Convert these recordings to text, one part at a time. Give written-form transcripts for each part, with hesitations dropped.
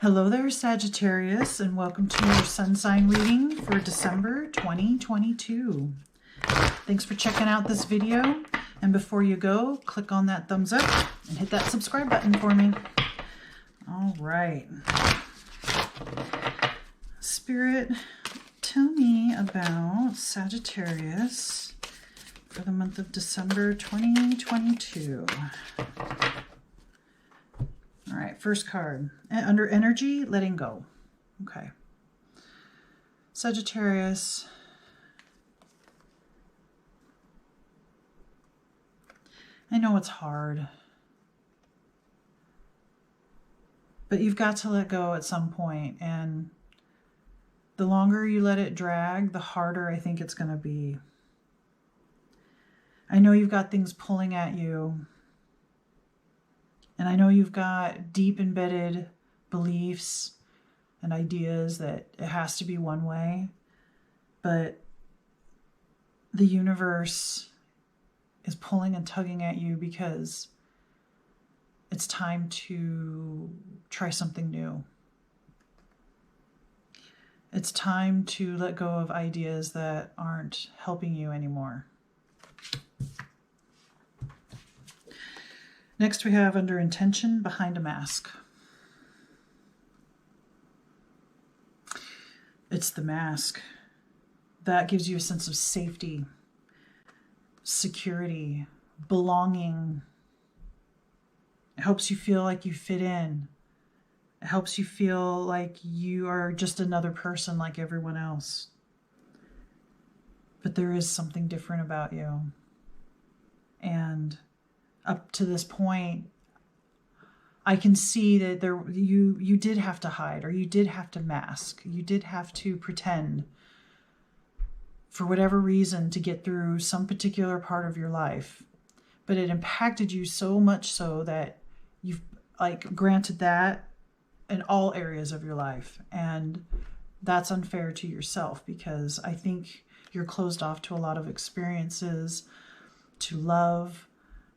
Hello there, Sagittarius, and welcome to your sun sign reading for December 2022. Thanks for checking out this video. And before you go, click on that thumbs up and hit that subscribe button for me. All right. Spirit, tell me about Sagittarius for the month of December 2022. All right, first card. Under energy, letting go. Okay. Sagittarius. I know it's hard, but you've got to let go at some point, and the longer you let it drag, the harder I think it's going to be. I know you've got things pulling at you. And I know you've got deep embedded beliefs and ideas that it has to be one way, but the universe is pulling and tugging at you because it's time to try something new. It's time to let go of ideas that aren't helping you anymore. Next we have under intention, behind a mask. It's the mask that gives you a sense of safety, security, belonging. It helps you feel like you fit in. It helps you feel like you are just another person like everyone else. But there is something different about you. And up to this point, I can see that you did have to hide, or you did have to mask. You did have to pretend for whatever reason to get through some particular part of your life. But it impacted you so much so that you've granted that in all areas of your life. And that's unfair to yourself, because I think you're closed off to a lot of experiences, to love,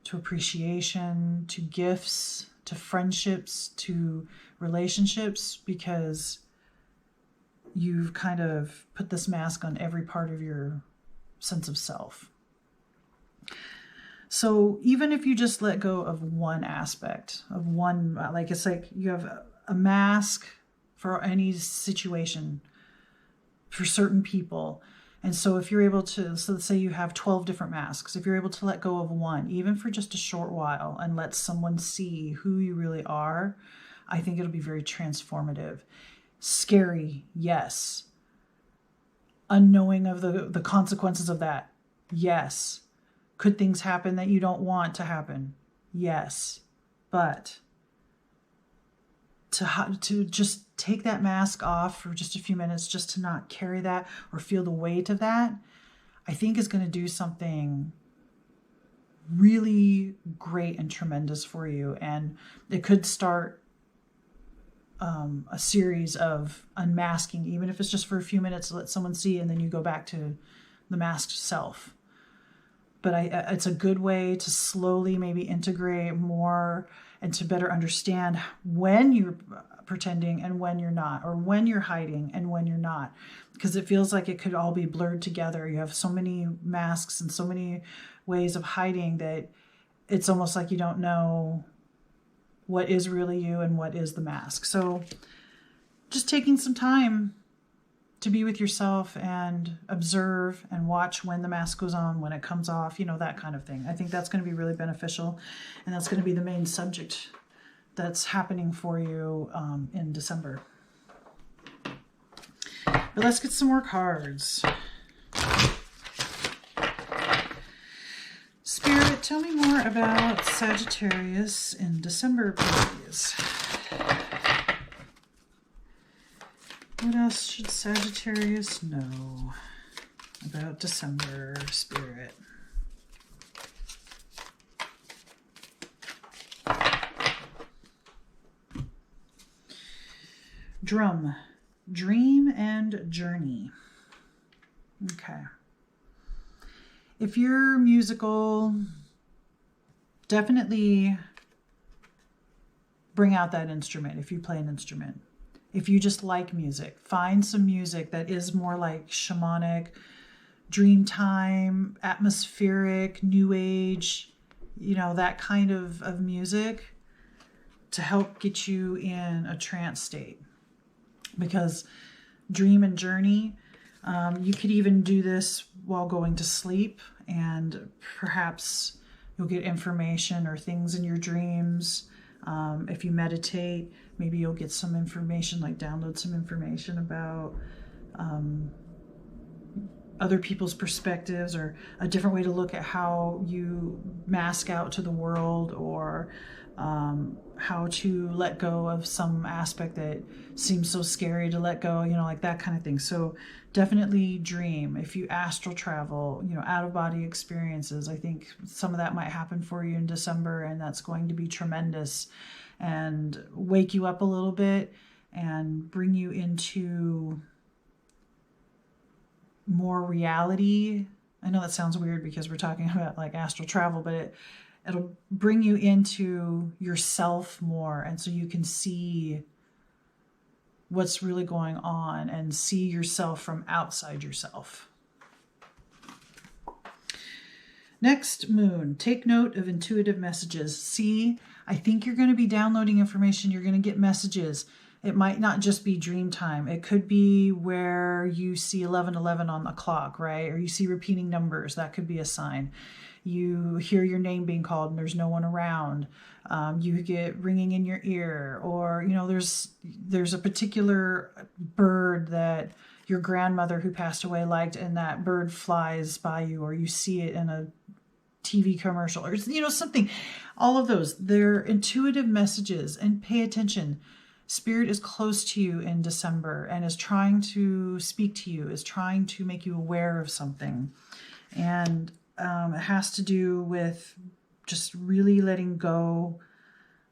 to appreciation, to gifts, to friendships, to relationships, because you've kind of put this mask on every part of your sense of self. So even if you just let go of one aspect of one, it's like you have a mask for any situation for certain people. And so if you're able to, so let's say you have 12 different masks, if you're able to let go of one, even for just a short while, and let someone see who you really are, I think it'll be very transformative. Scary, yes. Unknowing of the consequences of that, yes. Could things happen that you don't want to happen? Yes. But to just take that mask off for just a few minutes, just to not carry that or feel the weight of that, I think is going to do something really great and tremendous for you. And it could start a series of unmasking, even if it's just for a few minutes to let someone see, and then you go back to the masked self. But it's a good way to slowly maybe integrate more and to better understand when you're pretending and when you're not, or when you're hiding and when you're not, because it feels like it could all be blurred together. You have so many masks and so many ways of hiding that it's almost like you don't know what is really you and what is the mask. So just taking some time to be with yourself and observe and watch when the mask goes on, when it comes off, that kind of thing. I think that's going to be really beneficial, and that's going to be the main subject that's happening for you in December. But let's get some more cards. Spirit, tell me more about Sagittarius in December, please. What else should Sagittarius know about December, Spirit? Drum, dream and journey. Okay. If you're musical, definitely bring out that instrument if you play an instrument. If you just like music, find some music that is more like shamanic, dreamtime, atmospheric, new age, that kind of music to help get you in a trance state. Because dream and journey, you could even do this while going to sleep, and perhaps you'll get information or things in your dreams. If you meditate, maybe you'll get some information, like download some information about other people's perspectives, or a different way to look at how you mask out to the world, or how to let go of some aspect that seems so scary to let go, like that kind of thing. So definitely dream. If you astral travel, out of body experiences, I think some of that might happen for you in December, and that's going to be tremendous and wake you up a little bit and bring you into more reality. I know that sounds weird because we're talking about like astral travel, but it'll bring you into yourself more, and so you can see what's really going on and see yourself from outside yourself. Next, moon. Take note of intuitive messages. See, I think you're going to be downloading information. You're going to get messages. It might not just be dream time. It could be where you see 11:11 on the clock, right? Or you see repeating numbers. That could be a sign. You hear your name being called and there's no one around. You get ringing in your ear, or there's a particular bird that your grandmother who passed away liked, and that bird flies by you, or you see it in a TV commercial, or something. All of those, they're intuitive messages. And pay attention. Spirit is close to you in December and is trying to speak to you, is trying to make you aware of something. And it has to do with just really letting go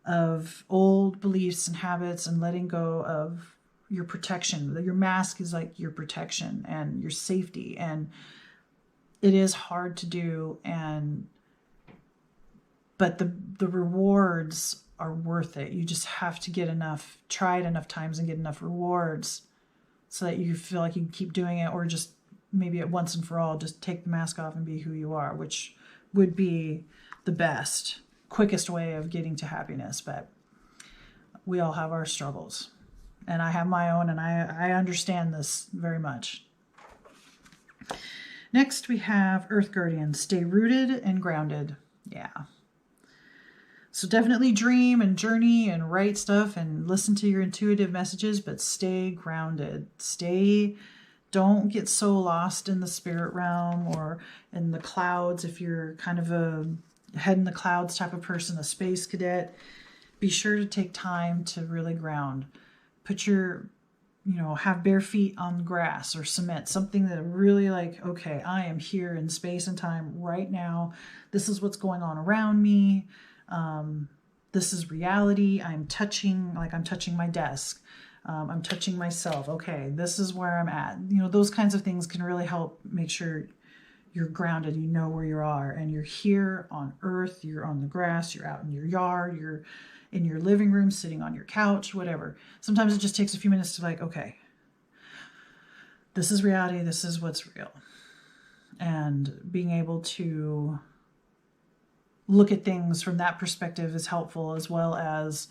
of old beliefs and habits, and letting go of your protection. Your mask is like your protection and your safety. And it is hard to do, but the rewards are worth it. You just have to try it enough times and get enough rewards so that you feel like you can keep doing it, or just maybe at once and for all, just take the mask off and be who you are, which would be the best, quickest way of getting to happiness. But we all have our struggles, and I have my own, and I understand this very much. Next, we have Earth Guardians. Stay rooted and grounded. Yeah. So definitely dream and journey and write stuff and listen to your intuitive messages, but stay grounded. Don't get so lost in the spirit realm or in the clouds. If you're kind of a head in the clouds type of person, a space cadet, be sure to take time to really ground. Have bare feet on grass or cement, something that really like, okay, I am here in space and time right now. This is what's going on around me. This is reality. I'm touching my desk. I'm touching myself. Okay, this is where I'm at. Those kinds of things can really help make sure you're grounded. You know where you are, and you're here on Earth. You're on the grass. You're out in your yard. You're in your living room, sitting on your couch, whatever. Sometimes it just takes a few minutes to like, okay, this is reality. This is what's real. And being able to look at things from that perspective is helpful, as well as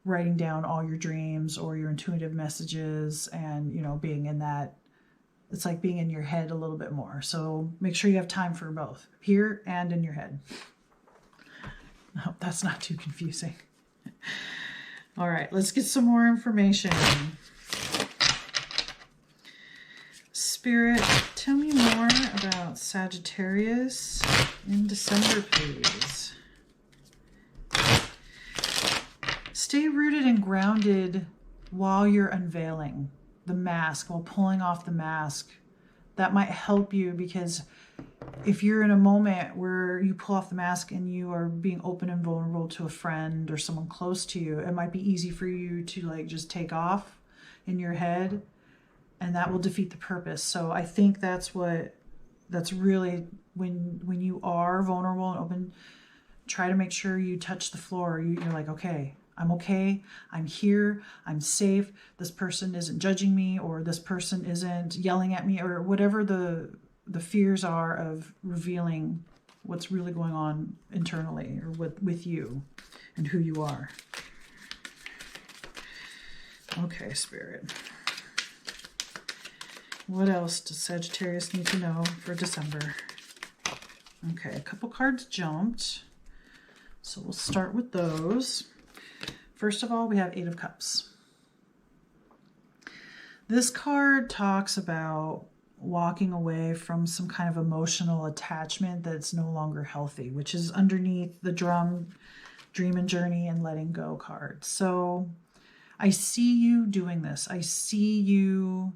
writing down all your dreams or your intuitive messages, and being in that, it's like being in your head a little bit more. So make sure you have time for both, here and in your head. I hope that's not too confusing. All right, let's get some more information. Spirit, tell me more about Sagittarius in December, please. Stay rooted and grounded while you're unveiling the mask, while pulling off the mask. That might help you, because if you're in a moment where you pull off the mask and you are being open and vulnerable to a friend or someone close to you, it might be easy for you to like just take off in your head, and that will defeat the purpose. So I think that's really, when you are vulnerable and open, try to make sure you touch the floor. You're like, okay, I'm okay. I'm here. I'm safe. This person isn't judging me, or this person isn't yelling at me, or whatever the fears are of revealing what's really going on internally or with you and who you are. Okay, Spirit. What else does Sagittarius need to know for December? Okay, a couple cards jumped. So we'll start with those. First of all, we have Eight of Cups. This card talks about walking away from some kind of emotional attachment that's no longer healthy, which is underneath the Dream and Journey and Letting Go card. So I see you doing this. I see you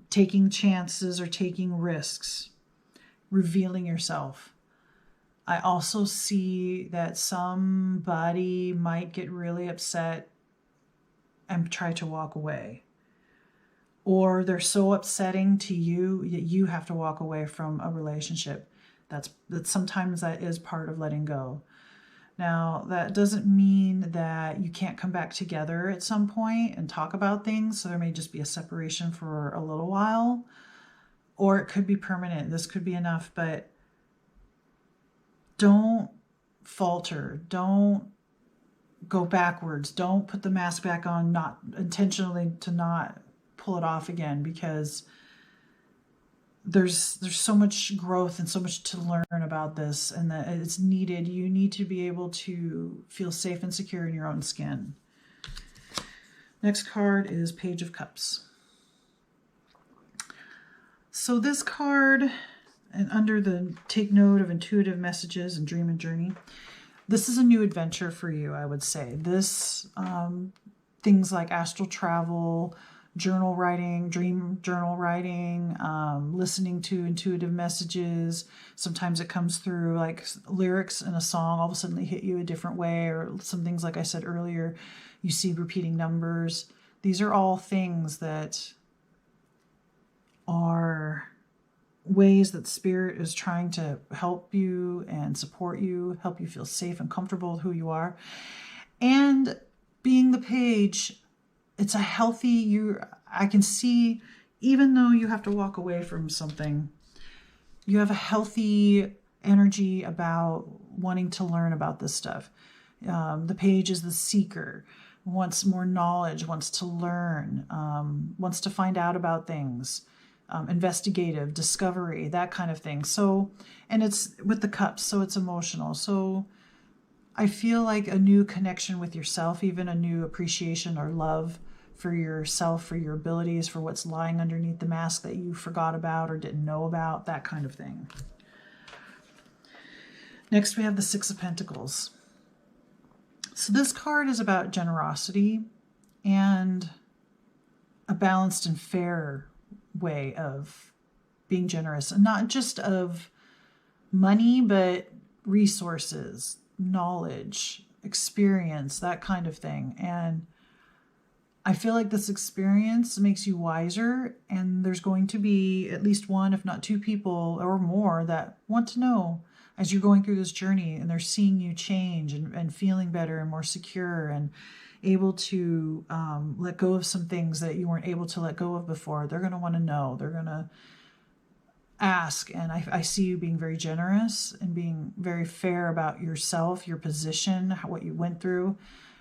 taking chances or taking risks, revealing yourself. I also see that somebody might get really upset and try to walk away. Or they're so upsetting to you that you have to walk away from a relationship. That sometimes that is part of letting go. Now, that doesn't mean that you can't come back together at some point and talk about things. So there may just be a separation for a little while, or it could be permanent. This could be enough, but don't falter. Don't go backwards. Don't put the mask back on, not intentionally, to not pull it off again, because there's so much growth and so much to learn about this, and that it's needed. You need to be able to feel safe and secure in your own skin. Next card is Page of Cups. So this card, and under the take note of intuitive messages and dream and journey, this is a new adventure for you, I would say. This, things like astral travel, journal writing, dream journal writing, listening to intuitive messages. Sometimes it comes through like lyrics in a song. All of a sudden they hit you a different way, or some things, like I said earlier, you see repeating numbers. These are all things that are ways that Spirit is trying to help you and support you, help you feel safe and comfortable with who you are. And being the Page, it's a healthy, I can see, even though you have to walk away from something, you have a healthy energy about wanting to learn about this stuff. The Page is the seeker, wants more knowledge, wants to learn, wants to find out about things, investigative, discovery, that kind of thing. So, and it's with the Cups, so it's emotional. So I feel like a new connection with yourself, even a new appreciation or love for yourself, for your abilities, for what's lying underneath the mask that you forgot about or didn't know about, that kind of thing. Next, we have the Six of Pentacles. So this card is about generosity and a balanced and fair way of being generous, and not just of money, but resources, knowledge, experience, that kind of thing. And I feel like this experience makes you wiser, and there's going to be at least one, if not two people or more that want to know as you're going through this journey, and they're seeing you change and feeling better and more secure and able to let go of some things that you weren't able to let go of before. They're going to want to know. They're going to ask. And I see you being very generous and being very fair about yourself, your position, what you went through.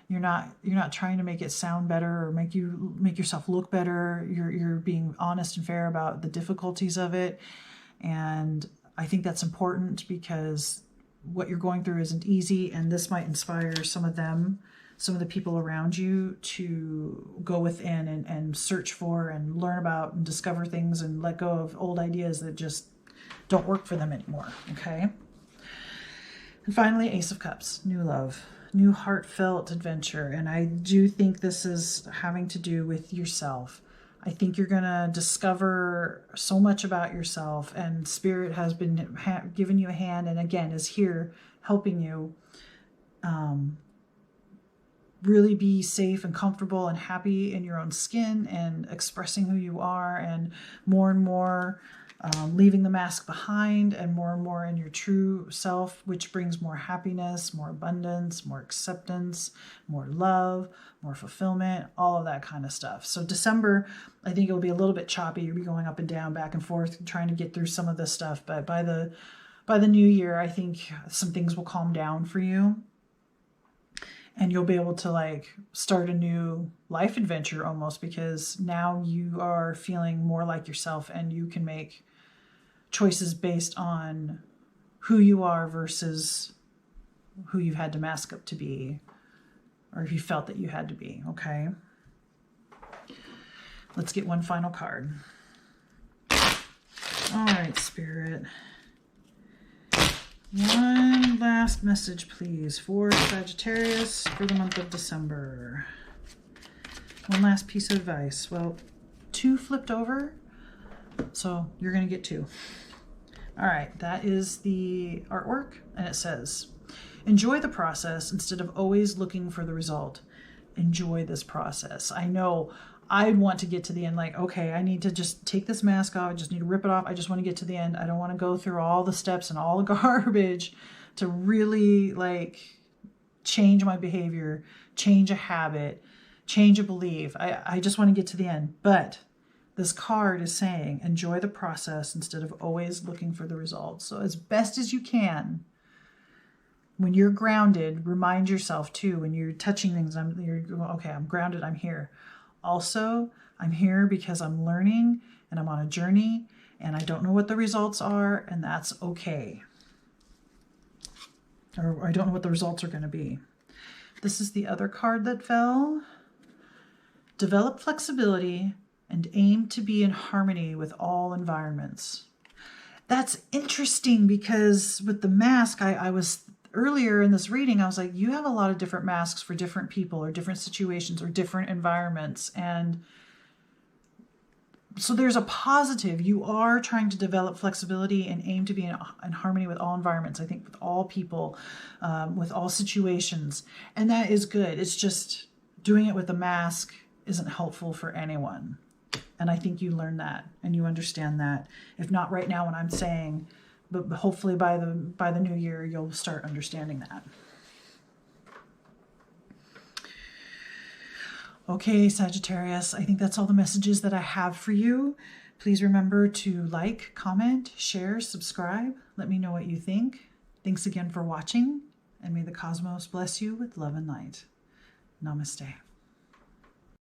You're not trying to make it sound better or make yourself look better. You're being honest and fair about the difficulties of it. And I think that's important, because what you're going through isn't easy, and this might inspire some of the people around you to go within and search for and learn about and discover things and let go of old ideas that just don't work for them anymore. Okay. And finally, Ace of Cups, new love, new heartfelt adventure. And I do think this is having to do with yourself. I think you're going to discover so much about yourself, and Spirit has been giving you a hand, and again is here helping you really be safe and comfortable and happy in your own skin and expressing who you are, and more leaving the mask behind and more in your true self, which brings more happiness, more abundance, more acceptance, more love, more fulfillment, all of that kind of stuff. So December, I think it'll be a little bit choppy. You'll be going up and down, back and forth, trying to get through some of this stuff. But by the new year, I think some things will calm down for you. And you'll be able to like start a new life adventure almost, because now you are feeling more like yourself and you can make choices based on who you are versus who you've had to mask up to be, or if you felt that you had to be. Okay. Let's get one final card. All right, Spirit. One last message, please, for Sagittarius for the month of December. One last piece of advice. Well, 2 flipped over, so you're going to get 2. All right, that is the artwork, and it says, enjoy the process instead of always looking for the result. Enjoy this process. I know I'd want to get to the end like, okay, I need to just take this mask off. I just need to rip it off. I just want to get to the end. I don't want to go through all the steps and all the garbage to really like change my behavior, change a habit, change a belief. I just want to get to the end. But this card is saying, enjoy the process instead of always looking for the results. So as best as you can, when you're grounded, remind yourself too, when you're touching things, okay, I'm grounded, I'm here. Also, I'm here because I'm learning and I'm on a journey and I don't know what the results are, and that's okay. Or I don't know what the results are going to be. This is the other card that fell. Develop flexibility and aim to be in harmony with all environments. That's interesting because with the mask, I was earlier in this reading, I was like, you have a lot of different masks for different people or different situations or different environments. And so there's a positive. You are trying to develop flexibility and aim to be in harmony with all environments. I think with all people, with all situations. And that is good. It's just doing it with a mask isn't helpful for anyone. And I think you learn that and you understand that. If not right now when I'm saying, but hopefully by the new year, you'll start understanding that. Okay, Sagittarius, I think that's all the messages that I have for you. Please remember to like, comment, share, subscribe. Let me know what you think. Thanks again for watching, and may the cosmos bless you with love and light. Namaste.